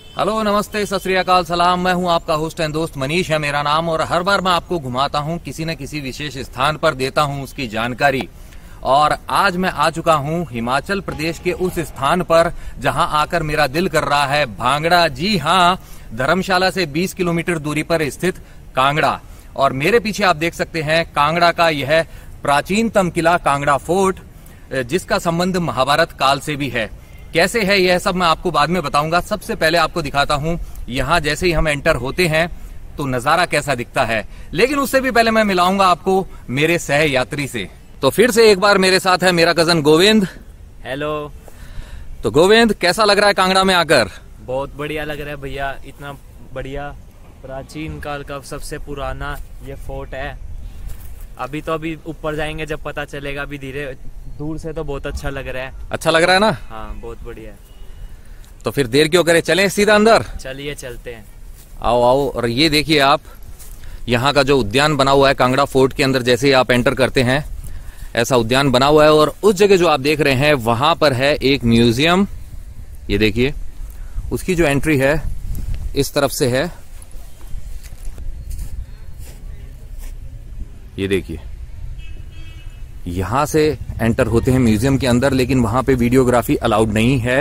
Hello, नमस्ते, सत श्री अकाल, सलाम। मैं हूं आपका होस्ट एंड दोस्त, मनीष है मेरा नाम। और हर बार मैं आपको घुमाता हूं किसी न किसी विशेष स्थान पर, देता हूं उसकी जानकारी। और आज मैं आ चुका हूं हिमाचल प्रदेश के उस स्थान पर जहां आकर मेरा दिल कर रहा है भांगड़ा। जी हां, धर्मशाला से 20 किलोमीटर दूरी पर स्थित कांगड़ा। और मेरे पीछे आप देख सकते हैं कांगड़ा का यह प्राचीनतम किला कांगड़ा फोर्ट, जिसका संबंध महाभारत काल से भी है। कैसे है यह सब मैं आपको बाद में बताऊंगा। सबसे पहले आपको दिखाता हूं यहां जैसे ही हम एंटर होते हैं तो नजारा कैसा दिखता है। लेकिन उससे भी पहले मैं मिलाऊंगा आपको मेरे सह यात्री से। तो फिर से एक बार मेरे साथ है मेरा कजन गोविंद। हेलो। तो गोविंद, कैसा लग रहा है कांगड़ा में आकर? बहुत बढ़िया लग रहा है भैया, इतना बढ़िया प्राचीन काल का सबसे पुराना ये फोर्ट है। अभी ऊपर जाएंगे जब पता चलेगा। अभी धीरे दूर से तो बहुत अच्छा लग रहा है। अच्छा लग रहा है ना? हाँ, बहुत बढ़िया है। तो फिर देर क्यों करें, चलें सीधा अंदर। चलिए चलते हैं। आओ आओ। और ये देखिए आप, यहाँ का जो उद्यान बना हुआ है कांगड़ा फोर्ट के अंदर, जैसे ही आप एंटर करते हैं ऐसा उद्यान बना हुआ है। और उस जगह जो आप देख रहे हैं वहां पर है एक म्यूजियम। ये देखिए, उसकी जो एंट्री है इस तरफ से है। ये देखिए, यहां से एंटर होते हैं म्यूजियम के अंदर, लेकिन वहां पे वीडियोग्राफी अलाउड नहीं है।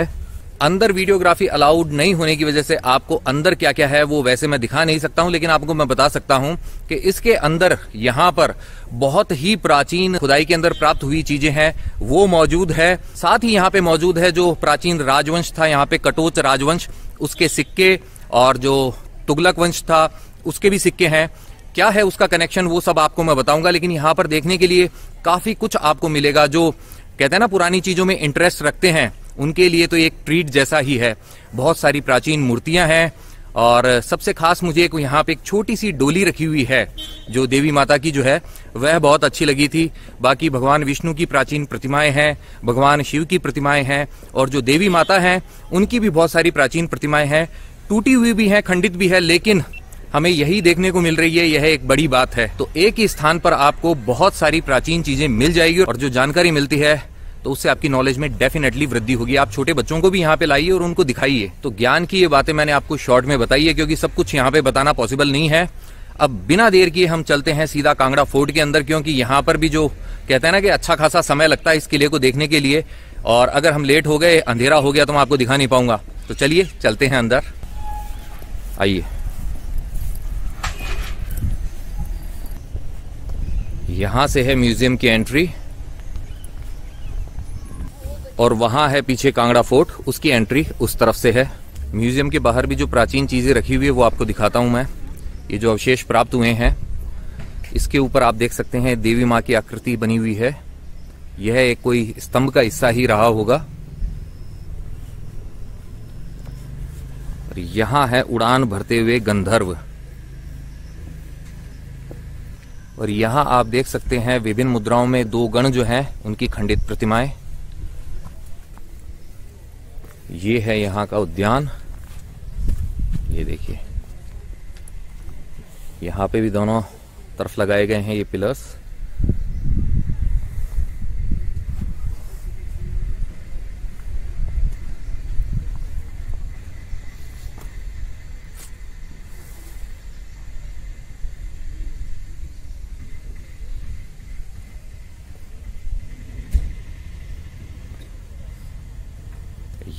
अंदर वीडियोग्राफी अलाउड नहीं होने की वजह से आपको अंदर क्या क्या है वो वैसे मैं दिखा नहीं सकता हूं, लेकिन आपको मैं बता सकता हूं कि इसके अंदर यहां पर बहुत ही प्राचीन खुदाई के अंदर प्राप्त हुई चीजें हैं वो मौजूद है। साथ ही यहां पे मौजूद है जो प्राचीन राजवंश था, यहां पे कटोच राजवंश, उसके सिक्के, और जो तुगलक वंश था उसके भी सिक्के हैं। क्या है उसका कनेक्शन वो सब आपको मैं बताऊंगा। लेकिन यहाँ पर देखने के लिए काफी कुछ आपको मिलेगा। जो कहते हैं ना पुरानी चीजों में इंटरेस्ट रखते हैं उनके लिए तो एक ट्रीट जैसा ही है। बहुत सारी प्राचीन मूर्तियां हैं और सबसे खास मुझे यहाँ पे एक छोटी सी डोली रखी हुई है जो देवी माता की जो है वह बहुत अच्छी लगी थी। बाकी भगवान विष्णु की प्राचीन प्रतिमाएं हैं, भगवान शिव की प्रतिमाएं हैं, और जो देवी माता हैं उनकी भी बहुत सारी प्राचीन प्रतिमाएं हैं। टूटी हुई भी है, खंडित भी है, लेकिन हमें यही देखने को मिल रही है। यह एक बड़ी बात है। तो एक ही स्थान पर आपको बहुत सारी प्राचीन चीजें मिल जाएगी और जो जानकारी मिलती है तो उससे आपकी नॉलेज में डेफिनेटली वृद्धि होगी। आप छोटे बच्चों को भी यहाँ पे लाइए और उनको दिखाइए। तो ज्ञान की ये बातें मैंने आपको शॉर्ट में बताई है, क्योंकि सब कुछ यहाँ पे बताना पॉसिबल नहीं है। अब बिना देर किए हम चलते हैं सीधा कांगड़ा फोर्ट के अंदर, क्योंकि यहाँ पर भी जो कहते हैं ना कि अच्छा खासा समय लगता है इस किले को देखने के लिए, और अगर हम लेट हो गए, अंधेरा हो गया, तो मैं आपको दिखा नहीं पाऊंगा। तो चलिए चलते हैं अंदर, आइए। यहां से है म्यूजियम की एंट्री और वहां है पीछे कांगड़ा फोर्ट, उसकी एंट्री उस तरफ से है। म्यूजियम के बाहर भी जो प्राचीन चीजें रखी हुई है वो आपको दिखाता हूं मैं। ये जो अवशेष प्राप्त हुए हैं, इसके ऊपर आप देख सकते हैं देवी मां की आकृति बनी हुई है। यह एक कोई स्तंभ का हिस्सा ही रहा होगा। और यहां है उड़ान भरते हुए गंधर्व। और यहां आप देख सकते हैं विभिन्न मुद्राओं में दो गण जो हैं उनकी खंडित प्रतिमाएं। ये है यहां का उद्यान। ये देखिए, यहां पे भी दोनों तरफ लगाए गए हैं ये पिलर्स।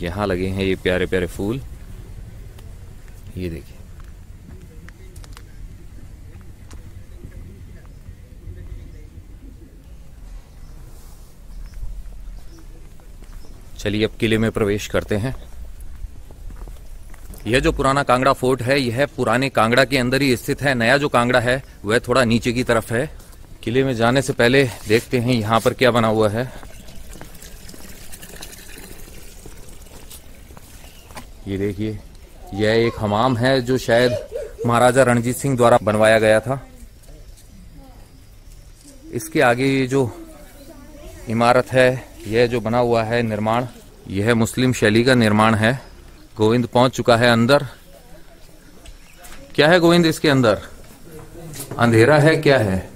यहां लगे हैं ये प्यारे प्यारे फूल। ये देखिए, चलिए अब किले में प्रवेश करते हैं। यह जो पुराना कांगड़ा फोर्ट है यह पुराने कांगड़ा के अंदर ही स्थित है। नया जो कांगड़ा है वह थोड़ा नीचे की तरफ है। किले में जाने से पहले देखते हैं यहां पर क्या बना हुआ है। ये देखिए, यह एक हमाम है जो शायद महाराजा रणजीत सिंह द्वारा बनवाया गया था। इसके आगे ये जो इमारत है, यह जो बना हुआ है निर्माण, यह मुस्लिम शैली का निर्माण है। गोविंद पहुंच चुका है अंदर। क्या है गोविंद इसके अंदर? अंधेरा है, क्या है?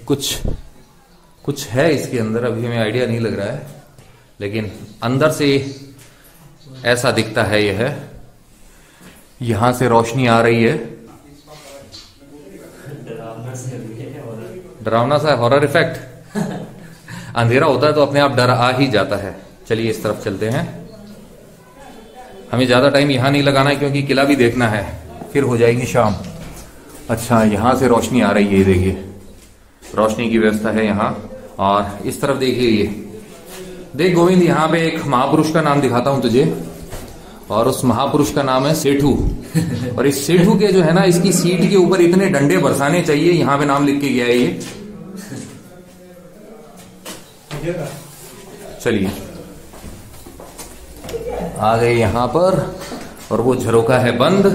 कुछ है इसके अंदर, अभी हमें आइडिया नहीं लग रहा है, लेकिन अंदर से ऐसा दिखता है यह। यहां से रोशनी आ रही है, डरावना सा हॉरर इफेक्ट। अंधेरा होता है तो अपने आप डर आ ही जाता है। चलिए इस तरफ चलते हैं। हमें ज्यादा टाइम यहां नहीं लगाना है क्योंकि किला भी देखना है, फिर हो जाएगी शाम। अच्छा, यहां से रोशनी आ रही है, ये देखिए रोशनी की व्यवस्था है यहाँ। और इस तरफ देखिए, ये देख गोविंद, यहाँ पे एक महापुरुष का नाम दिखाता हूं तुझे, और उस महापुरुष का नाम है सेठू। और इस सेठू के जो है ना, इसकी सीट के ऊपर इतने डंडे बरसाने चाहिए, यहाँ पे नाम लिख के गया है ये। चलिए आ गए यहाँ पर, और वो झरोका है बंद।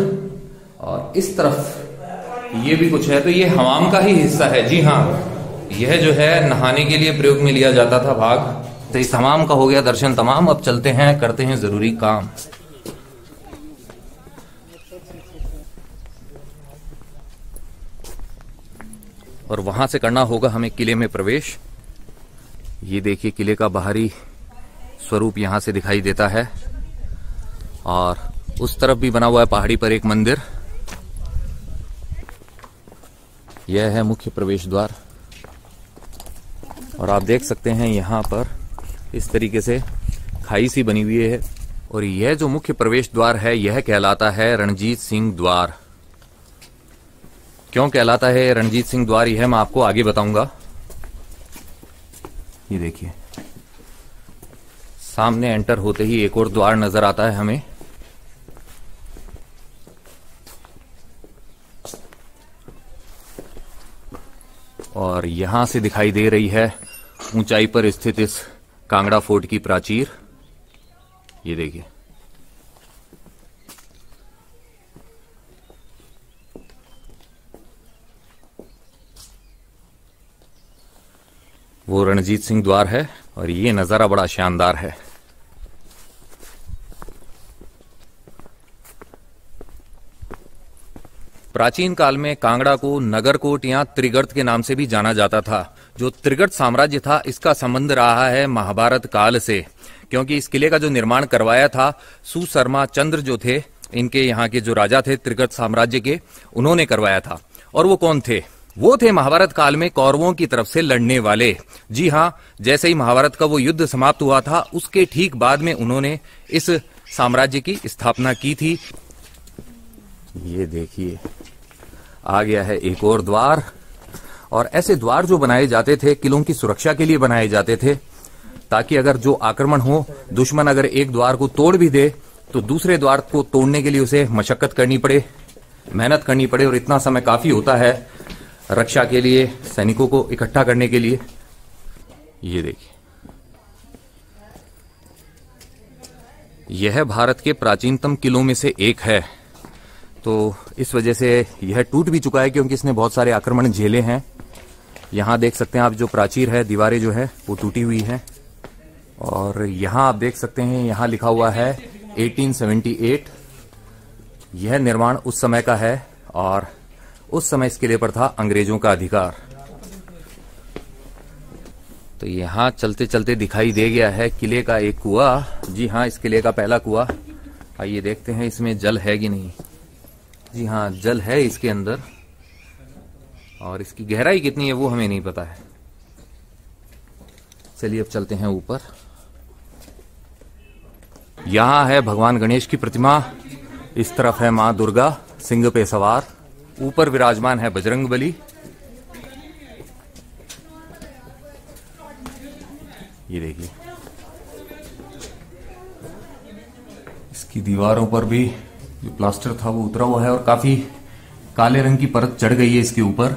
और इस तरफ ये भी कुछ है, तो ये हमाम का ही हिस्सा है। जी हाँ, यह जो है नहाने के लिए प्रयोग में लिया जाता था भाग। तो इस हमाम का हो गया दर्शन तमाम। अब चलते हैं, करते हैं जरूरी काम। और वहां से करना होगा हमें किले में प्रवेश। ये देखिए किले का बाहरी स्वरूप यहां से दिखाई देता है। और उस तरफ भी बना हुआ है पहाड़ी पर एक मंदिर। यह है मुख्य प्रवेश द्वार। और आप देख सकते हैं यहां पर इस तरीके से खाई सी बनी हुई है। और यह जो मुख्य प्रवेश द्वार है, यह कहलाता है रणजीत सिंह द्वार। क्यों कहलाता है रणजीत सिंह द्वार, यह मैं आपको आगे बताऊंगा। ये देखिए सामने एंटर होते ही एक और द्वार नजर आता है हमें। और यहां से दिखाई दे रही है ऊंचाई पर स्थित इस कांगड़ा फोर्ट की प्राचीर। ये देखिए, वो रणजीत सिंह द्वार है। और ये नजारा बड़ा शानदार है। प्राचीन काल में कांगड़ा को नगरकोट या त्रिगर्त के नाम से भी जाना जाता था। जो त्रिगर्त साम्राज्य था, इसका संबंध रहा है महाभारत काल से, क्योंकि इस किले का जो निर्माण करवाया था सुशर्मा चंद्र जो थे, इनके यहाँ के जो राजा थे त्रिगर्त साम्राज्य के, उन्होंने करवाया था। और वो कौन थे? वो थे महाभारत काल में कौरवों की तरफ से लड़ने वाले। जी हाँ, जैसे ही महाभारत का वो युद्ध समाप्त हुआ था, उसके ठीक बाद में उन्होंने इस साम्राज्य की स्थापना की थी। ये देखिए आ गया है एक और द्वार। और ऐसे द्वार जो बनाए जाते थे किलों की सुरक्षा के लिए बनाए जाते थे, ताकि अगर जो आक्रमण हो, दुश्मन अगर एक द्वार को तोड़ भी दे तो दूसरे द्वार को तोड़ने के लिए उसे मशक्कत करनी पड़े, मेहनत करनी पड़े। और इतना समय काफी होता है रक्षा के लिए, सैनिकों को इकट्ठा करने के लिए। ये देखिए, यह भारत के प्राचीनतम किलों में से एक है। तो इस वजह से यह टूट भी चुका है, क्योंकि इसने बहुत सारे आक्रमण झेले हैं। यहां देख सकते हैं आप, जो प्राचीर है, दीवारें जो है वो टूटी हुई हैं। और यहां आप देख सकते हैं, यहां लिखा हुआ है 1878। यह निर्माण उस समय का है, और उस समय इस किले पर था अंग्रेजों का अधिकार। तो यहां चलते चलते दिखाई दे गया है किले का एक कुआं। जी हाँ, इस किले का पहला कुआं। आइए देखते हैं इसमें जल है कि नहीं। जी हाँ, जल है इसके अंदर। और इसकी गहराई कितनी है वो हमें नहीं पता है। चलिए अब चलते हैं ऊपर। यहां है भगवान गणेश की प्रतिमा। इस तरफ है मां दुर्गा सिंह पे सवार। ऊपर विराजमान है बजरंगबली। ये देखिए, इसकी दीवारों पर भी जो प्लास्टर था वो उतरा हुआ है, और काफी काले रंग की परत चढ़ गई है इसके ऊपर।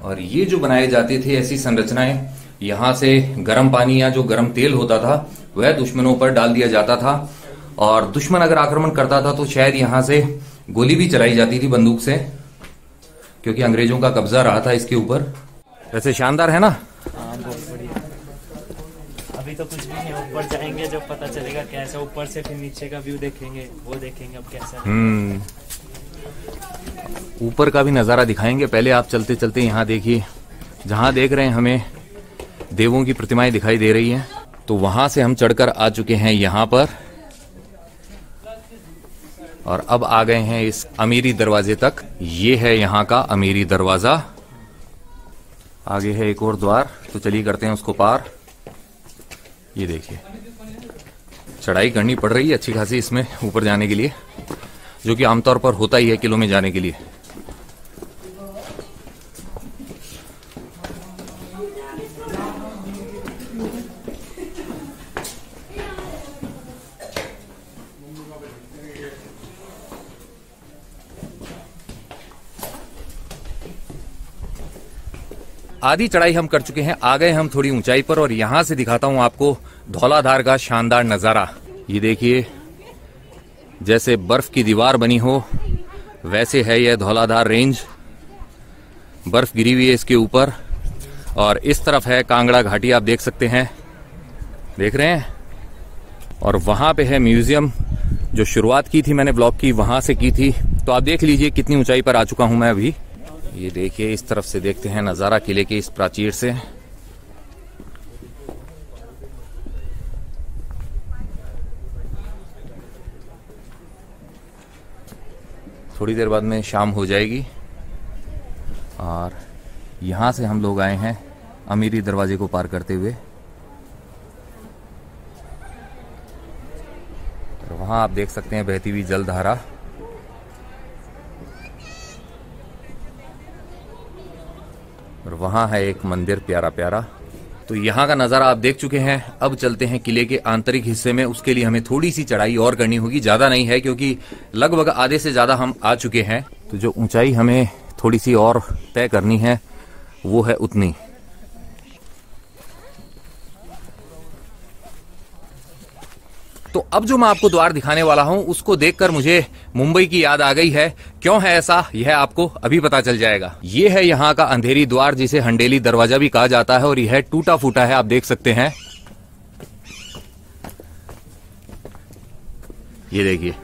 और ये जो बनाए जाते थे ऐसी संरचनाएं, यहां से गर्म पानी या जो गर्म तेल होता था वह दुश्मनों पर डाल दिया जाता था। और दुश्मन अगर आक्रमण करता था तो शायद यहां से गोली भी चलाई जाती थी बंदूक से, क्योंकि अंग्रेजों का कब्जा रहा था इसके ऊपर। वैसे शानदार है ना? हाँ, बहुत बढ़िया। अभी तो कुछ भी नहीं, ऊपर जाएंगे जब पता चलेगा कैसा। ऊपर से फिर नीचे का व्यू देखेंगे, वो देखेंगे अब कैसा। ऊपर का भी नजारा दिखाएंगे। पहले आप चलते चलते यहाँ देखिए, जहां देख रहे हैं हमें देवों की प्रतिमाएं दिखाई दे रही हैं। तो वहां से हम चढ़कर आ चुके हैं यहां पर और अब आ गए हैं इस अमीरी दरवाजे तक। ये है यहां का अमीरी दरवाजा। आगे है एक और द्वार, तो चलिए करते हैं उसको पार। ये देखिए, चढ़ाई करनी पड़ रही है अच्छी खासी इसमें ऊपर जाने के लिए, जो कि आमतौर पर होता ही है किलों में जाने के लिए। आधी चढ़ाई हम कर चुके हैं, आ गए हम थोड़ी ऊंचाई पर और यहां से दिखाता हूं आपको धौलाधार का शानदार नजारा। ये देखिए, जैसे बर्फ की दीवार बनी हो वैसे है यह धौलाधार रेंज। बर्फ गिरी हुई है इसके ऊपर और इस तरफ है कांगड़ा घाटी, आप देख सकते हैं, देख रहे हैं। और वहां पे है म्यूजियम, जो शुरुआत की थी मैंने ब्लॉग की वहां से की थी। तो आप देख लीजिए कितनी ऊंचाई पर आ चुका हूं मैं अभी। ये देखिए, इस तरफ से देखते हैं नजारा किले के इस प्राचीर से। थोड़ी देर बाद में शाम हो जाएगी और यहां से हम लोग आए हैं अमीरी दरवाजे को पार करते हुए। और वहां आप देख सकते हैं बहती हुई जलधारा। और वहां है एक मंदिर प्यारा प्यारा। तो यहाँ का नज़ारा आप देख चुके हैं। अब चलते हैं किले के आंतरिक हिस्से में। उसके लिए हमें थोड़ी सी चढ़ाई और करनी होगी, ज़्यादा नहीं है क्योंकि लगभग आधे से ज़्यादा हम आ चुके हैं। तो जो ऊंचाई हमें थोड़ी सी और तय करनी है वो है उतनी। तो अब जो मैं आपको द्वार दिखाने वाला हूं उसको देखकर मुझे मुंबई की याद आ गई है। क्यों है ऐसा, यह आपको अभी पता चल जाएगा। ये है यहाँ का अंधेरी द्वार, जिसे हंडेली दरवाजा भी कहा जाता है और यह टूटा फूटा है, आप देख सकते हैं। ये देखिए,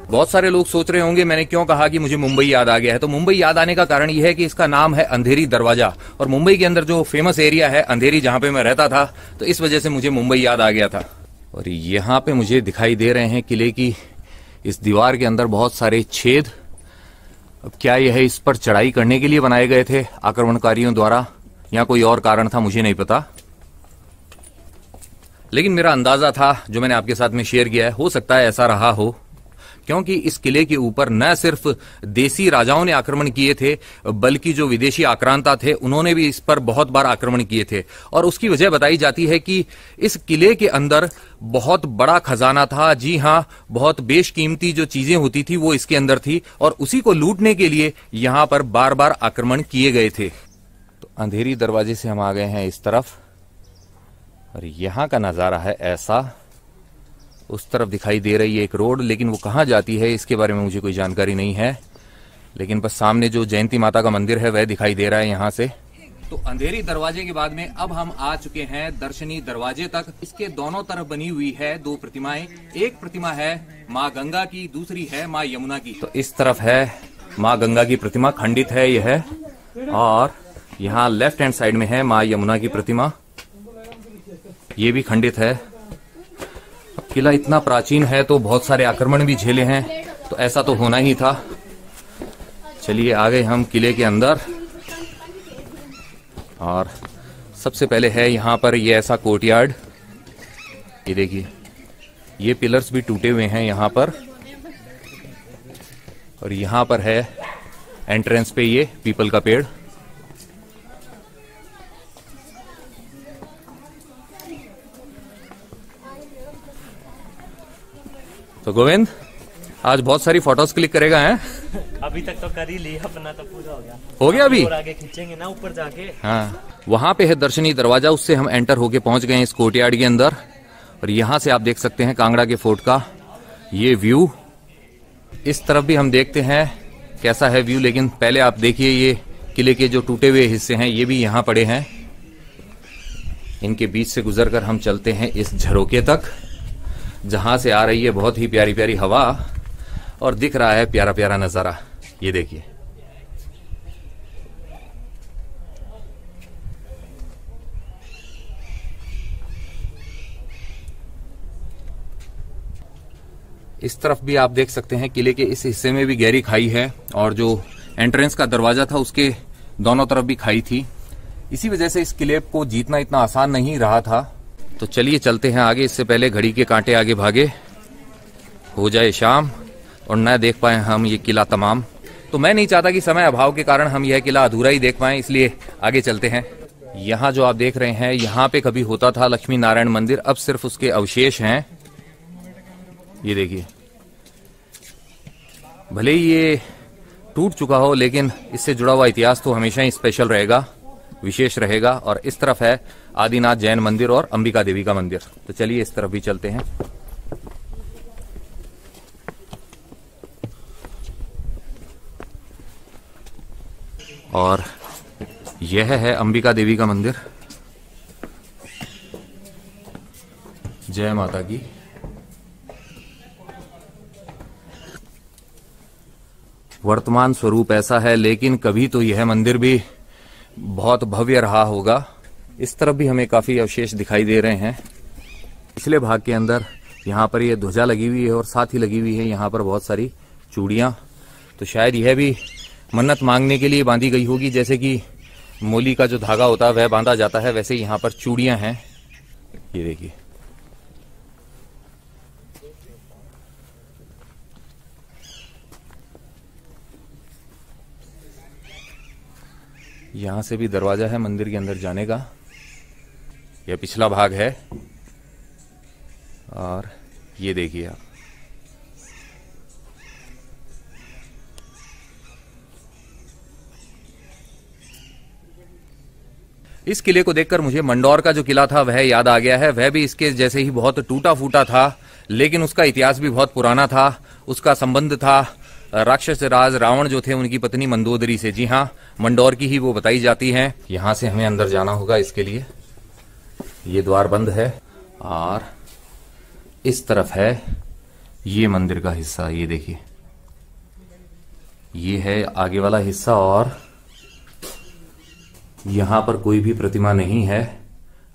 बहुत सारे लोग सोच रहे होंगे मैंने क्यों कहा कि मुझे मुंबई याद आ गया है। तो मुंबई याद आने का कारण यह है कि इसका नाम है अंधेरी दरवाजा और मुंबई के अंदर जो फेमस एरिया है अंधेरी, जहां पे मैं रहता था, तो इस वजह से मुझे मुंबई याद आ गया था। और यहाँ पे मुझे दिखाई दे रहे हैं किले की इस दीवार के अंदर बहुत सारे छेद। अब क्या यह इस पर चढ़ाई करने के लिए बनाए गए थे आक्रमणकारियों द्वारा या कोई और कारण था, मुझे नहीं पता। लेकिन मेरा अंदाजा था जो मैंने आपके साथ में शेयर किया है, हो सकता है ऐसा रहा हो, क्योंकि इस किले के ऊपर न सिर्फ देसी राजाओं ने आक्रमण किए थे बल्कि जो विदेशी आक्रांता थे उन्होंने भी इस पर बहुत बार आक्रमण किए थे। और उसकी वजह बताई जाती है कि इस किले के अंदर बहुत बड़ा खजाना था। जी हां, बहुत बेशकीमती जो चीजें होती थी वो इसके अंदर थी और उसी को लूटने के लिए यहां पर बार बार आक्रमण किए गए थे। तो अंधेरी दरवाजे से हम आ गए हैं इस तरफ और यहां का नजारा है ऐसा। उस तरफ दिखाई दे रही है एक रोड, लेकिन वो कहाँ जाती है इसके बारे में मुझे कोई जानकारी नहीं है। लेकिन बस सामने जो जयंती माता का मंदिर है वह दिखाई दे रहा है यहाँ से। तो अंधेरी दरवाजे के बाद में अब हम आ चुके हैं दर्शनी दरवाजे तक। इसके दोनों तरफ बनी हुई है दो प्रतिमाएं। एक प्रतिमा है माँ गंगा की, दूसरी है माँ यमुना की। तो इस तरफ है माँ गंगा की प्रतिमा, खंडित है यह, और यहाँ लेफ्ट हैंड साइड में है माँ यमुना की प्रतिमा, ये भी खंडित है। किला इतना प्राचीन है तो बहुत सारे आक्रमण भी झेले हैं, तो ऐसा तो होना ही था। चलिए आ गए हम किले के अंदर और सबसे पहले है यहाँ पर ये ऐसा कोर्टयार्ड। ये देखिए, ये पिलर्स भी टूटे हुए हैं यहाँ पर और यहाँ पर है एंट्रेंस पे ये पीपल का पेड़। तो गोविंद आज बहुत सारी फोटोज क्लिक करेगा है? अभी तक तो कर ही ली, अपना तो पूरा हो गया। हो गया अभी? और आगे खींचेंगे ना ऊपर जाके। हाँ, वहां पे है दर्शनी दरवाजा, उससे हम एंटर होके पहुंच गए इस कोर्टयार्ड के अंदर। और यहाँ से आप देख सकते हैं कांगड़ा के फोर्ट का ये व्यू। इस तरफ भी हम देखते हैं कैसा है व्यू, लेकिन पहले आप देखिए ये किले के जो टूटे हुए हिस्से हैं ये भी यहाँ पड़े हैं। इनके बीच से गुजरकर हम चलते हैं इस झरोके तक, जहां से आ रही है बहुत ही प्यारी प्यारी हवा और दिख रहा है प्यारा प्यारा नजारा। ये देखिए, इस तरफ भी आप देख सकते हैं किले के इस हिस्से में भी गहरी खाई है और जो एंट्रेंस का दरवाजा था उसके दोनों तरफ भी खाई थी। इसी वजह से इस किले को जीतना इतना आसान नहीं रहा था। तो चलिए चलते हैं आगे, इससे पहले घड़ी के कांटे आगे भागे, हो जाए शाम और न देख पाए हम ये किला तमाम। तो मैं नहीं चाहता कि समय अभाव के कारण हम यह किला अधूरा ही देख पाएं, इसलिए आगे चलते हैं। यहाँ जो आप देख रहे हैं, यहाँ पे कभी होता था लक्ष्मी नारायण मंदिर, अब सिर्फ उसके अवशेष हैं। ये देखिए, भले ही ये टूट चुका हो लेकिन इससे जुड़ा हुआ इतिहास तो हमेशा ही स्पेशल रहेगा, विशेष रहेगा। और इस तरफ है आदिनाथ जैन मंदिर और अंबिका देवी का मंदिर। तो चलिए इस तरफ भी चलते हैं। और यह है अंबिका देवी का मंदिर। जय माता की। वर्तमान स्वरूप ऐसा है, लेकिन कभी तो यह मंदिर भी बहुत भव्य रहा होगा। इस तरफ भी हमें काफी अवशेष दिखाई दे रहे हैं। पिछले भाग के अंदर यहाँ पर यह ध्वजा लगी हुई है और साथ ही लगी हुई है यहाँ पर बहुत सारी चूड़ियां। तो शायद यह भी मन्नत मांगने के लिए बांधी गई होगी, जैसे कि मोली का जो धागा होता है वह बांधा जाता है, वैसे यहाँ पर चूड़ियां हैं। ये देखिए, यहां से भी दरवाजा है मंदिर के अंदर जाने का। यह पिछला भाग है और ये देखिए आप, इस किले को देखकर मुझे मंडौर का जो किला था वह याद आ गया है। वह भी इसके जैसे ही बहुत टूटा फूटा था, लेकिन उसका इतिहास भी बहुत पुराना था। उसका संबंध था राक्षस राज रावण जो थे उनकी पत्नी मंदोदरी से। जी हाँ, मंडौर की ही वो बताई जाती हैं। यहां से हमें अंदर जाना होगा, इसके लिए ये द्वार बंद है। और इस तरफ है ये मंदिर का हिस्सा, ये देखिए, ये है आगे वाला हिस्सा। और यहां पर कोई भी प्रतिमा नहीं है।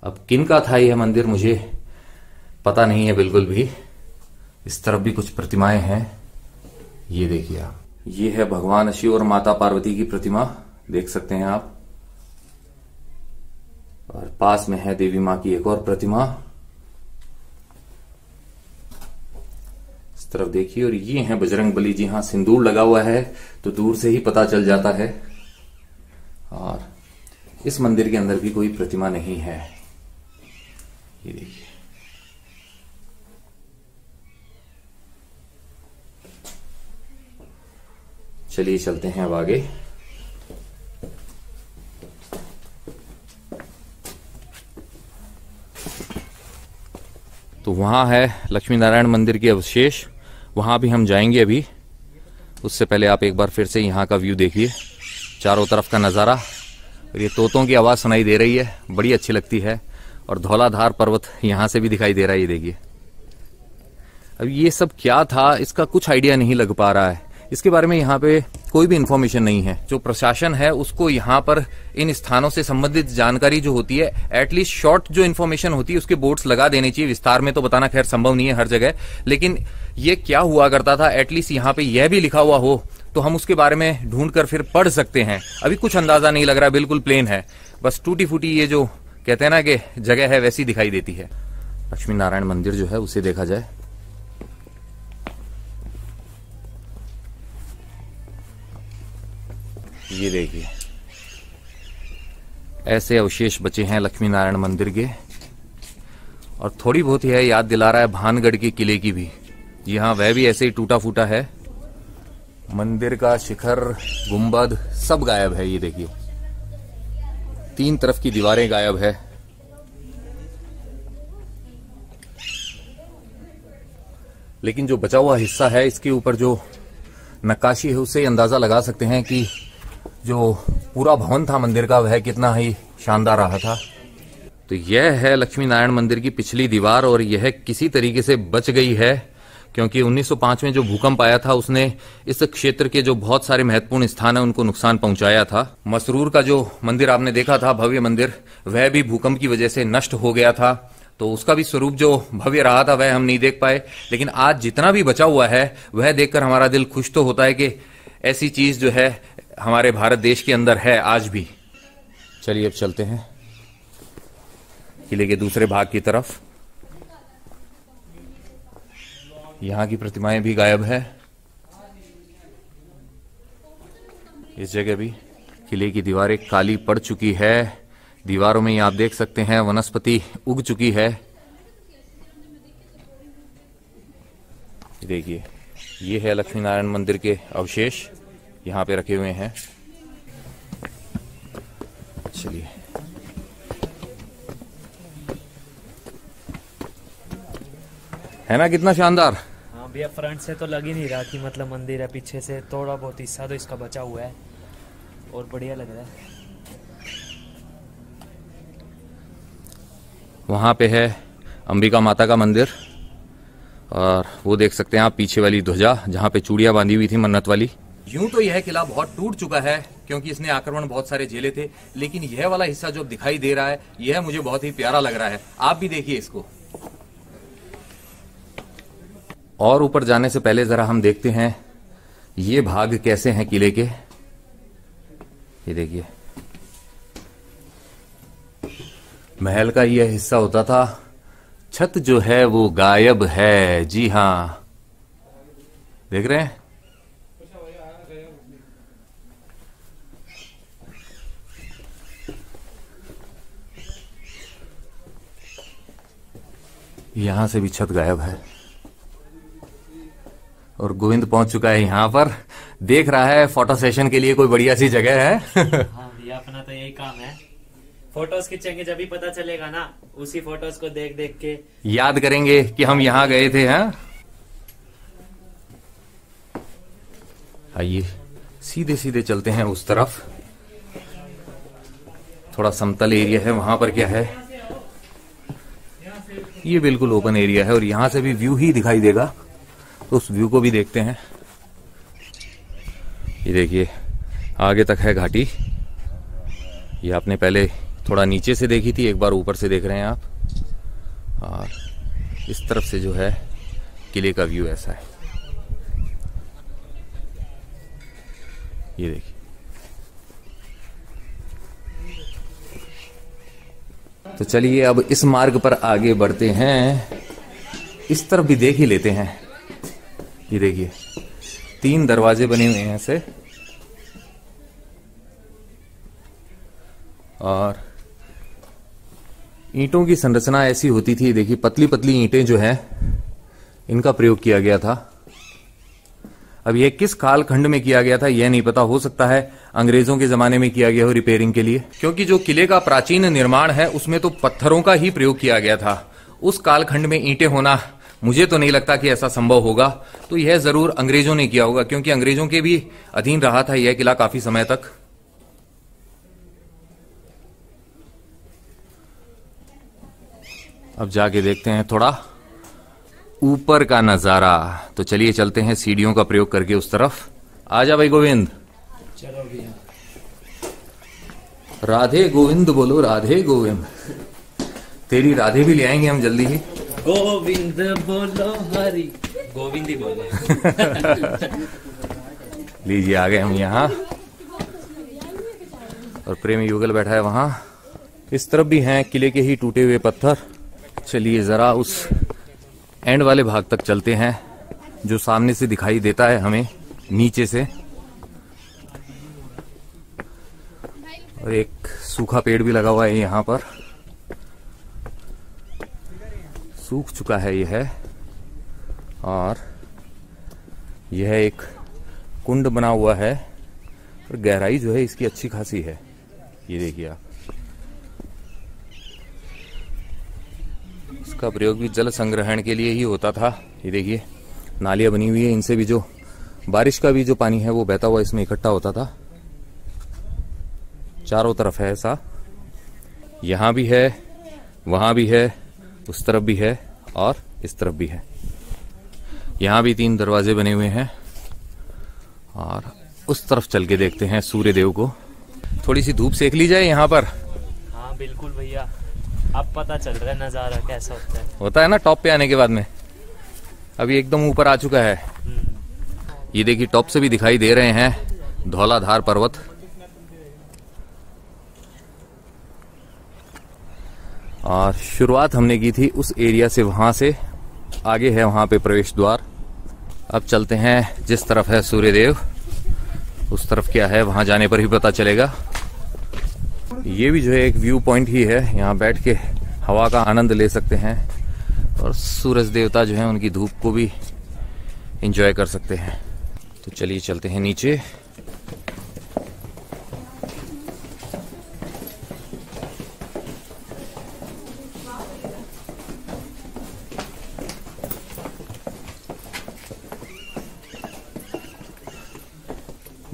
अब किन का था यह मंदिर मुझे पता नहीं है बिल्कुल भी। इस तरफ भी कुछ प्रतिमाएं हैं, ये देखिए आप। ये है भगवान शिव और माता पार्वती की प्रतिमा, देख सकते हैं आप। और पास में है देवी मां की एक और प्रतिमा, इस तरफ देखिए। और ये है बजरंग बली। जी हाँ, सिंदूर लगा हुआ है तो दूर से ही पता चल जाता है। और इस मंदिर के अंदर भी कोई प्रतिमा नहीं है, ये देखिए। चलिए चलते हैं अब आगे। तो वहां है लक्ष्मी नारायण मंदिर के अवशेष, वहां भी हम जाएंगे अभी। उससे पहले आप एक बार फिर से यहाँ का व्यू देखिए, चारों तरफ का नजारा। और ये तोतों की आवाज सुनाई दे रही है, बड़ी अच्छी लगती है। और धौलाधार पर्वत यहां से भी दिखाई दे रहा है, ये देखिए। अब ये सब क्या था इसका कुछ आइडिया नहीं लग पा रहा है। इसके बारे में यहाँ पे कोई भी इंफॉर्मेशन नहीं है। जो प्रशासन है उसको यहाँ पर इन स्थानों से संबंधित जानकारी जो होती है, एटलीस्ट शॉर्ट जो इन्फॉर्मेशन होती है उसके बोर्ड्स लगा देने चाहिए। विस्तार में तो बताना खैर संभव नहीं है हर जगह, लेकिन ये क्या हुआ करता था एटलीस्ट यहाँ पे यह भी लिखा हुआ हो तो हम उसके बारे में ढूंढ कर फिर पढ़ सकते हैं। अभी कुछ अंदाजा नहीं लग रहा, बिल्कुल प्लेन है, बस टूटी फूटी ये जो कहते हैं ना कि जगह है वैसी दिखाई देती है। लक्ष्मी नारायण मंदिर जो है उसे देखा जाए, ये देखिए ऐसे अवशेष बचे हैं लक्ष्मी नारायण मंदिर के। और थोड़ी बहुत ही है याद दिला रहा है भानगढ़ के किले की भी। जी हाँ, वह भी ऐसे ही टूटा फूटा है। मंदिर का शिखर, गुंबद सब गायब है, ये देखिए। तीन तरफ की दीवारें गायब है। लेकिन जो बचा हुआ हिस्सा है इसके ऊपर जो नक्काशी है उससे अंदाजा लगा सकते हैं कि जो पूरा भवन था मंदिर का वह कितना ही शानदार रहा था। तो यह है लक्ष्मी नारायण मंदिर की पिछली दीवार और यह किसी तरीके से बच गई है, क्योंकि 1905 में जो भूकंप आया था उसने इस क्षेत्र के जो बहुत सारे महत्वपूर्ण स्थान है उनको नुकसान पहुंचाया था। मसरूर का जो मंदिर आपने देखा था, भव्य मंदिर, वह भी भूकंप की वजह से नष्ट हो गया था। तो उसका भी स्वरूप जो भव्य रहा था वह हम नहीं देख पाए, लेकिन आज जितना भी बचा हुआ है वह देखकर हमारा दिल खुश तो होता है कि ऐसी चीज जो है हमारे भारत देश के अंदर है आज भी। चलिए अब चलते हैं किले के दूसरे भाग की तरफ। यहां की प्रतिमाएं भी गायब है। इस जगह भी किले की दीवारें काली पड़ चुकी है। दीवारों में आप देख सकते हैं वनस्पति उग चुकी है। देखिए ये है लक्ष्मी नारायण मंदिर के अवशेष यहाँ पे रखे हुए हैं। चलिए है ना कितना शानदार। हाँ भैया, फ्रंट से तो लग ही नहीं रहा कि मतलब मंदिर है, पीछे से थोड़ा बहुत हिस्सा तो इसका बचा हुआ है और बढ़िया लग रहा है। वहां पे है अंबिका माता का मंदिर और वो देख सकते हैं आप पीछे वाली ध्वजा जहां पे चूड़ियां बांधी हुई थी मन्नत वाली। यूं तो यह किला बहुत टूट चुका है क्योंकि इसने आक्रमण बहुत सारे झेले थे, लेकिन यह वाला हिस्सा जो दिखाई दे रहा है यह मुझे बहुत ही प्यारा लग रहा है। आप भी देखिए इसको। और ऊपर जाने से पहले जरा हम देखते हैं ये भाग कैसे हैं किले के। ये देखिए महल का यह हिस्सा होता था, छत जो है वो गायब है। जी हां, देख रहे हैं। यहां से भी छत गायब है और गोविंद पहुंच चुका है यहां पर। देख रहा है फोटो सेशन के लिए कोई बढ़िया सी जगह है। हाँ भैया, अपना तो यही काम है। फोटोज खींचेंगे जब भी पता चलेगा ना, उसी फोटोज को देख देख के याद करेंगे कि हम यहां गए थे। हैं आइए सीधे सीधे चलते हैं उस तरफ। थोड़ा समतल एरिया है वहां पर। क्या है, ये बिल्कुल ओपन एरिया है और यहां से भी व्यू ही दिखाई देगा, तो उस व्यू को भी देखते हैं। ये देखिए आगे तक है घाटी। ये आपने पहले थोड़ा नीचे से देखी थी, एक बार ऊपर से देख रहे हैं आप। और इस तरफ से जो है किले का व्यू ऐसा है। ये देखिए तो चलिए अब इस मार्ग पर आगे बढ़ते हैं। इस तरफ भी देख ही लेते हैं। ये देखिए 3 दरवाजे बने हुए हैं ऐसे और ईंटों की संरचना ऐसी होती थी। देखिए पतली पतली ईंटें जो है इनका प्रयोग किया गया था। अब यह किस कालखंड में किया गया था यह नहीं पता। हो सकता है अंग्रेजों के जमाने में किया गया हो रिपेयरिंग के लिए, क्योंकि जो किले का प्राचीन निर्माण है उसमें तो पत्थरों का ही प्रयोग किया गया था। उस कालखंड में ईंटें होना मुझे तो नहीं लगता कि ऐसा संभव होगा। तो यह जरूर अंग्रेजों ने किया होगा, क्योंकि अंग्रेजों के भी अधीन रहा था यह किला काफी समय तक। अब जाके देखते हैं थोड़ा ऊपर का नजारा। तो चलिए चलते हैं सीढ़ियों का प्रयोग करके उस तरफ। आजा भाई गोविंद। चलो भैया। राधे गोविंद बोलो, राधे गोविंद। तेरी राधे भी ले आएंगे हम जल्दी ही। गोविंद बोलो हरि गोविंद ही बोलो। लीजिए आ गए हम यहाँ और प्रेम युगल बैठा है वहां। इस तरफ भी हैं किले के ही टूटे हुए पत्थर। चलिए जरा उस एंड वाले भाग तक चलते हैं जो सामने से दिखाई देता है हमें नीचे से। और एक सूखा पेड़ भी लगा हुआ है यहाँ पर, सूख चुका है यह। और यह एक कुंड बना हुआ है और गहराई जो है इसकी अच्छी खासी है। ये देखिए आप, इसका प्रयोग भी जल संग्रहण के लिए ही होता था। ये देखिए नालियां बनी हुई है, इनसे भी जो बारिश का भी जो पानी है वो बहता हुआ इसमें इकट्ठा होता था। चारों तरफ है ऐसा, यहां भी है, वहां भी है, उस तरफ भी है और इस तरफ भी है। यहां भी 3 दरवाजे बने हुए हैं और उस तरफ चल के देखते हैं सूर्य देव को। थोड़ी सी धूप सेक ली जाए यहाँ पर। हाँ बिल्कुल भैया, अब पता चल रहा है नजारा कैसा होता है ना टॉप पे आने के बाद में। अभी एकदम ऊपर आ चुका है। ये देखिए टॉप से भी दिखाई दे रहे हैं धौलाधार पर्वत। और शुरुआत हमने की थी उस एरिया से, वहां से आगे है वहां पे प्रवेश द्वार। अब चलते हैं जिस तरफ है सूर्यदेव, उस तरफ क्या है वहां जाने पर ही पता चलेगा। ये भी जो है एक व्यू पॉइंट ही है, यहाँ बैठ के हवा का आनंद ले सकते हैं और सूरज देवता जो है उनकी धूप को भी एंजॉय कर सकते हैं। तो चलिए चलते हैं नीचे।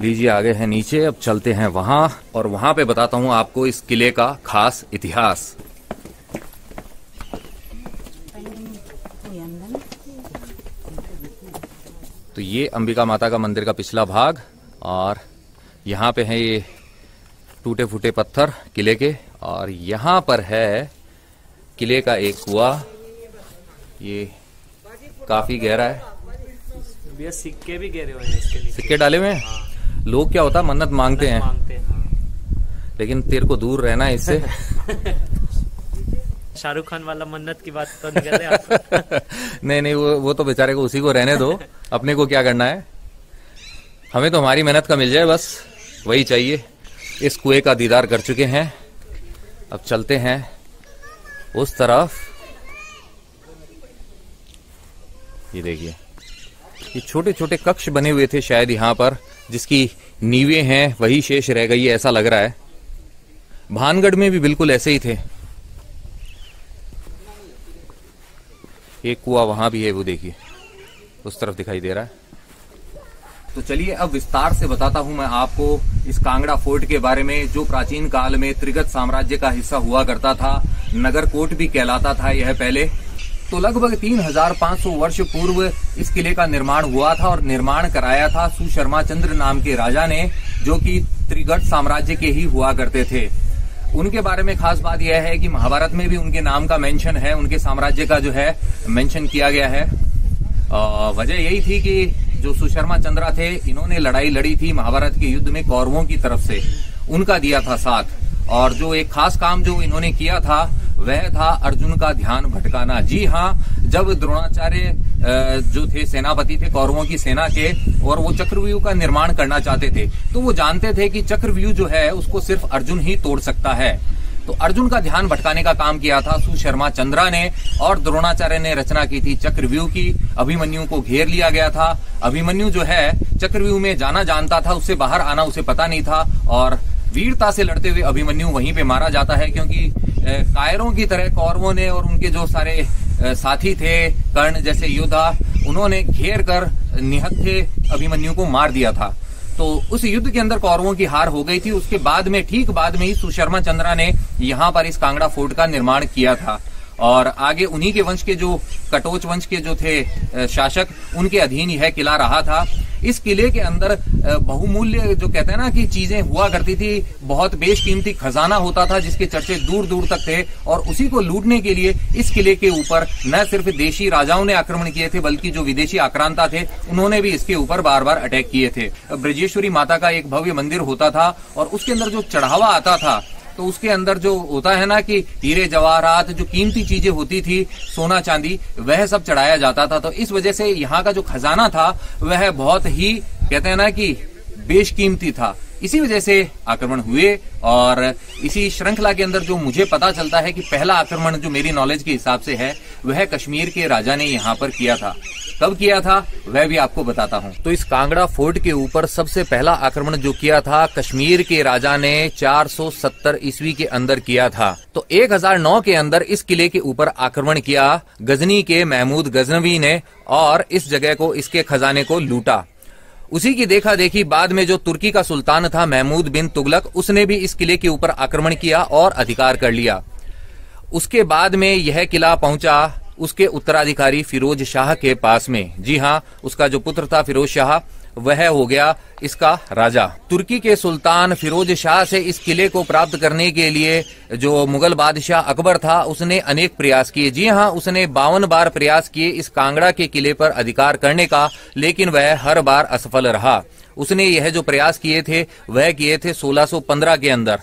लीजिए आ गए हैं नीचे, अब चलते हैं वहां और वहां पे बताता हूं आपको इस किले का खास इतिहास। तो ये अंबिका माता का मंदिर का पिछला भाग और यहाँ पे है ये टूटे फूटे पत्थर किले के, और यहाँ पर है किले का एक कुआं। ये काफी गहरा है, भैया सिक्के भी गहरे हुए हैं इसके लिए, सिक्के डाले हुए हैं। लोग क्या होता मन्नत मांगते हैं, लेकिन तेरे को दूर रहना है इससे। शाहरुख खान वाला मन्नत की बात तो नहीं कर रहे आप? नहीं वो तो बेचारे को उसी को रहने दो, अपने को क्या करना है। हमें तो हमारी मेहनत का मिल जाए बस, वही चाहिए। इस कुएं का दीदार कर चुके हैं, अब चलते हैं उस तरफ। ये देखिए ये छोटे छोटे कक्ष बने हुए थे शायद यहाँ पर, जिसकी नींवें हैं वही शेष रह गई है ऐसा लग रहा है। भानगढ़ में भी बिल्कुल ऐसे ही थे। एक कुआं वहां भी है, वो देखिए उस तरफ दिखाई दे रहा है। तो चलिए अब विस्तार से बताता हूं मैं आपको इस कांगड़ा फोर्ट के बारे में, जो प्राचीन काल में त्रिगत साम्राज्य का हिस्सा हुआ करता था। नगरकोट भी कहलाता था यह पहले। तो लगभग 3500 वर्ष पूर्व इस किले का निर्माण हुआ था और निर्माण कराया था सुशर्मा चंद्र नाम के राजा ने, जो कि त्रिगत साम्राज्य के ही हुआ करते थे। उनके बारे में खास बात यह है कि महाभारत में भी उनके नाम का मेंशन है, उनके साम्राज्य का जो है मेंशन किया गया है। वजह यही थी कि जो सुशर्मा चंद्रा थे, इन्होंने लड़ाई लड़ी थी महाभारत के युद्ध में कौरवों की तरफ से, उनका दिया था साथ। और जो एक खास काम जो इन्होंने किया था वह था अर्जुन का ध्यान भटकाना। जी हाँ, जब द्रोणाचार्य जो थे सेनापति थे कौरवों की सेना के, और वो चक्रव्यूह का निर्माण करना चाहते थे, तो वो जानते थे कि चक्रव्यूह जो है उसको सिर्फ अर्जुन ही तोड़ सकता है। तो अर्जुन का ध्यान भटकाने का काम किया था सुशर्मा चंद्रा ने, और द्रोणाचार्य ने रचना की थी चक्रव्यूह की। अभिमन्यु को घेर लिया गया था। अभिमन्यु जो है चक्रव्यूह में जाना जानता था, उससे बाहर आना उसे पता नहीं था, और वीरता से लड़ते हुए अभिमन्यु वहीं पे मारा जाता है। क्योंकि कायरों की तरह कौरवों ने और उनके जो सारे साथी थे कर्ण जैसे योद्धा, उन्होंने घेर कर निहत्थे अभिमन्यु को मार दिया था। तो उस युद्ध के अंदर कौरवों की हार हो गई थी। उसके बाद में ठीक बाद में ही सुशर्मा चंद्रा ने यहाँ पर इस कांगड़ा फोर्ट का निर्माण किया था, और आगे उन्हीं के वंश के जो कटोच वंश के जो थे शासक, उनके अधीन यह किला रहा था। इस किले के अंदर बहुमूल्य जो कहते हैं ना कि चीजें हुआ करती थी, बहुत बेशकीमती खजाना होता था जिसके चर्चे दूर दूर तक थे, और उसी को लूटने के लिए इस किले के ऊपर न सिर्फ देशी राजाओं ने आक्रमण किए थे, बल्कि जो विदेशी आक्रांता थे उन्होंने भी इसके ऊपर बार बार अटैक किए थे। ब्रजेश्वरी माता का एक भव्य मंदिर होता था, और उसके अंदर जो चढ़ावा आता था, तो उसके अंदर जो होता है ना कि हीरे जवाहरात, जो कीमती चीजें होती थी, सोना चांदी, वह सब चढ़ाया जाता था। तो इस वजह से यहाँ का जो खजाना था वह बहुत ही कहते हैं ना कि बेशकीमती था। इसी वजह से आक्रमण हुए, और इसी श्रृंखला के अंदर जो मुझे पता चलता है कि पहला आक्रमण जो मेरी नॉलेज के हिसाब से है वह कश्मीर के राजा ने यहाँ पर किया था। कब किया था वह भी आपको बताता हूँ। तो इस कांगड़ा फोर्ट के ऊपर सबसे पहला आक्रमण जो किया था कश्मीर के राजा ने 470 ईस्वी के अंदर किया था। तो 1009 के अंदर इस किले के ऊपर आक्रमण किया गजनी के महमूद गजनवी ने, और इस जगह को, इसके खजाने को लूटा। उसी की देखा देखी बाद में जो तुर्की का सुल्तान था महमूद बिन तुगलक, उसने भी इस किले के ऊपर आक्रमण किया और अधिकार कर लिया। उसके बाद में यह किला पहुंचा उसके उत्तराधिकारी फिरोज शाह के पास में। जी हाँ, उसका जो पुत्र था फिरोज शाह, वह हो गया इसका राजा। तुर्की के सुल्तान फिरोज शाह से इस किले को प्राप्त करने के लिए जो मुगल बादशाह अकबर था उसने अनेक प्रयास किए। जी हाँ, उसने 52 बार प्रयास किए इस कांगड़ा के किले पर अधिकार करने का, लेकिन वह हर बार असफल रहा। उसने यह जो प्रयास किए थे वह किए थे 1615 के अंदर,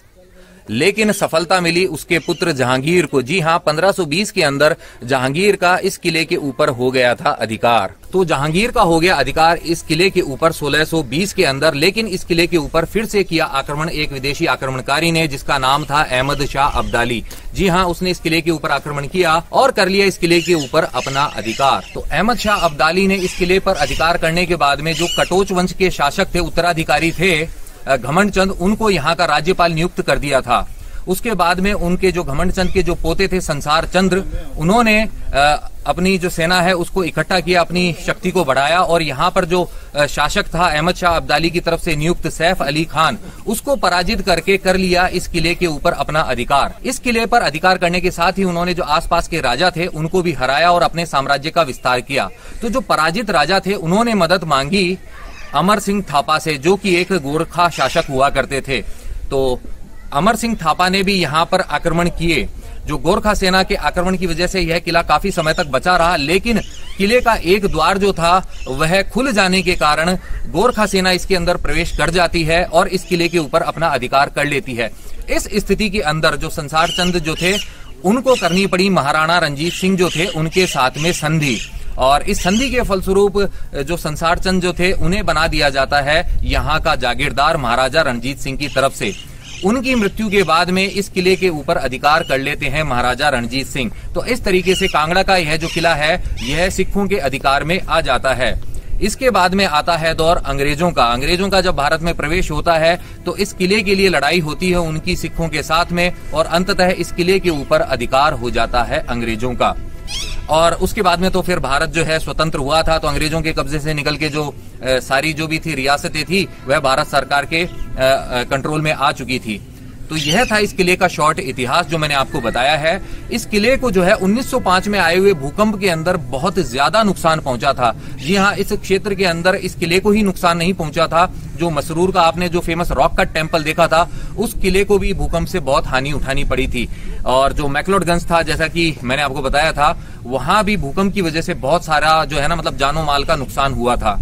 लेकिन सफलता मिली उसके पुत्र जहांगीर को। जी हाँ, 1520 के अंदर जहांगीर का इस किले के ऊपर हो गया था अधिकार। तो जहांगीर का हो गया अधिकार इस किले के ऊपर 1620 के अंदर, लेकिन इस किले के ऊपर फिर से किया आक्रमण एक विदेशी आक्रमणकारी ने, जिसका नाम था अहमद शाह अब्दाली। जी हाँ, उसने इस किले के ऊपर आक्रमण किया और कर लिया इस किले के ऊपर अपना अधिकार। तो अहमद शाह अब्दाली ने इस किले पर अधिकार करने के बाद में जो कटोच वंश के शासक थे, उत्तराधिकारी थे घमंड चंद, उनको यहाँ का राज्यपाल नियुक्त कर दिया था। उसके बाद में उनके जो घमंड चंद के जो पोते थे संसार चंद्र, उन्होंने अपनी जो सेना है उसको इकट्ठा किया, अपनी शक्ति को बढ़ाया और यहाँ पर जो शासक था अहमद शाह अब्दाली की तरफ से नियुक्त सैफ अली खान, उसको पराजित करके कर लिया इस किले के ऊपर अपना अधिकार। इस किले पर अधिकार करने के साथ ही उन्होंने जो आसपास के राजा थे उनको भी हराया और अपने साम्राज्य का विस्तार किया। तो जो पराजित राजा थे उन्होंने मदद मांगी अमर सिंह थापा से, जो कि एक गोरखा शासक हुआ करते थे। तो अमर सिंह थापा ने भी यहाँ पर आक्रमण किए। जो गोरखा सेना के आक्रमण की वजह से यह किला काफी समय तक बचा रहा, लेकिन किले का एक द्वार जो था वह खुल जाने के कारण गोरखा सेना इसके अंदर प्रवेश कर जाती है और इस किले के ऊपर अपना अधिकार कर लेती है। इस स्थिति के अंदर जो संसार चंद जो थे उनको करनी पड़ी महाराणा रंजीत सिंह जो थे उनके साथ में संधि, और इस संधि के फलस्वरूप जो संसार चंद जो थे उन्हें बना दिया जाता है यहाँ का जागीरदार महाराजा रणजीत सिंह की तरफ से। उनकी मृत्यु के बाद में इस किले के ऊपर अधिकार कर लेते हैं महाराजा रणजीत सिंह। तो इस तरीके से कांगड़ा का यह जो किला है यह सिखों के अधिकार में आ जाता है। इसके बाद में आता है दौर अंग्रेजों का। अंग्रेजों का जब भारत में प्रवेश होता है तो इस किले के लिए लड़ाई होती है उनकी सिखों के साथ में, और अंततः इस किले के ऊपर अधिकार हो जाता है अंग्रेजों का। और उसके बाद में तो फिर भारत जो है स्वतंत्र हुआ था, तो अंग्रेजों के कब्जे से निकल के जो सारी जो भी थी रियासतें थी वह भारत सरकार के कंट्रोल में आ चुकी थी। तो यह था इस किले का शॉर्ट इतिहास जो मैंने आपको बताया है। इस किले को जो है 1905 में आए हुए भूकंप के अंदर बहुत ज्यादा नुकसान पहुंचा था। जी हाँ, इस क्षेत्र के अंदर इस किले को ही नुकसान नहीं पहुंचा था, जो मसरूर का आपने जो फेमस रॉक कट टेम्पल देखा था उस किले को भी भूकंप से बहुत हानि उठानी पड़ी थी। और जो मैक्लोडगंज था, जैसा कि मैंने आपको बताया था, वहां भी भूकंप की वजह से बहुत सारा जो है ना मतलब जानो माल का नुकसान हुआ था।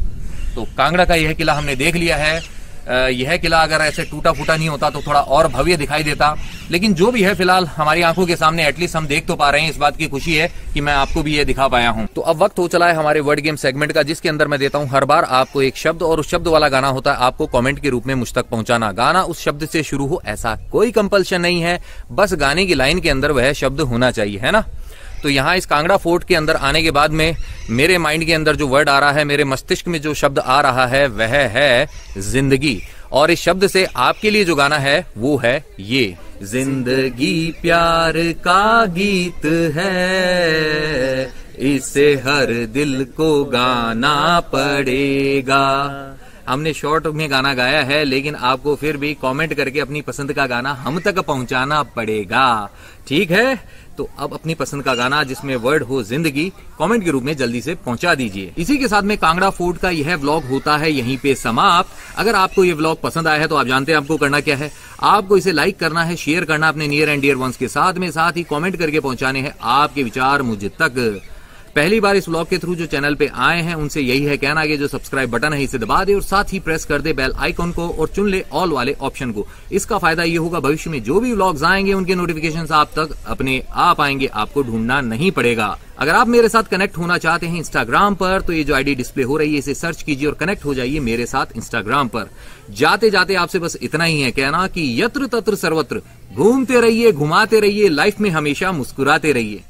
तो कांगड़ा का यह किला हमने देख लिया है। यह किला अगर ऐसे टूटा फूटा नहीं होता तो थोड़ा और भव्य दिखाई देता, लेकिन जो भी है फिलहाल हमारी आंखों के सामने एटलीस्ट हम देख तो पा रहे हैं। इस बात की खुशी है कि मैं आपको भी ये दिखा पाया हूं। तो अब वक्त हो चला है हमारे वर्ड गेम सेगमेंट का, जिसके अंदर मैं देता हूं हर बार आपको एक शब्द, और उस शब्द वाला गाना होता है आपको कमेंट के रूप में मुझ तक पहुंचाना। गाना उस शब्द से शुरू हो ऐसा कोई कंपल्शन नहीं है, बस गाने की लाइन के अंदर वह शब्द होना चाहिए, है ना। तो यहाँ इस कांगड़ा फोर्ट के अंदर आने के बाद में मेरे माइंड के अंदर जो वर्ड आ रहा है, मेरे मस्तिष्क में जो शब्द आ रहा है वह है जिंदगी। और इस शब्द से आपके लिए जो गाना है वो है ये। जिंदगी प्यार का गीत है, इसे हर दिल को गाना पड़ेगा। हमने शॉर्ट में गाना गाया है, लेकिन आपको फिर भी कमेंट करके अपनी पसंद का गाना हम तक पहुंचाना पड़ेगा, ठीक है। तो अब अपनी पसंद का गाना जिसमें वर्ड हो जिंदगी कमेंट के रूप में जल्दी से पहुंचा दीजिए। इसी के साथ में कांगड़ा फोर्ट का यह व्लॉग होता है यहीं पे समाप्त। अगर आपको ये व्लॉग पसंद आया है तो आप जानते हैं आपको करना क्या है। आपको इसे लाइक करना है, शेयर करना अपने नियर एंड डियर वंस के साथ में, साथ ही कमेंट करके पहुंचाने हैं आपके विचार मुझ तक। पहली बार इस व्लॉग के थ्रू जो चैनल पे आए हैं उनसे यही है कहना कि जो सब्सक्राइब बटन है इसे दबा दे और साथ ही प्रेस कर दे बेल आइकॉन को और चुन ले ऑल वाले ऑप्शन को। इसका फायदा ये होगा भविष्य में जो भी व्लॉग्स आएंगे उनके नोटिफिकेशंस आप तक अपने आप आएंगे, आपको ढूंढना नहीं पड़ेगा। अगर आप मेरे साथ कनेक्ट होना चाहते हैं इंस्टाग्राम पर तो ये जो आईडी डिस्प्ले हो रही है इसे सर्च कीजिए और कनेक्ट हो जाइए मेरे साथ इंस्टाग्राम पर। जाते जाते आपसे बस इतना ही है कहना कि यत्र तत्र सर्वत्र घूमते रहिए, घुमाते रहिए, लाइफ में हमेशा मुस्कुराते रहिए।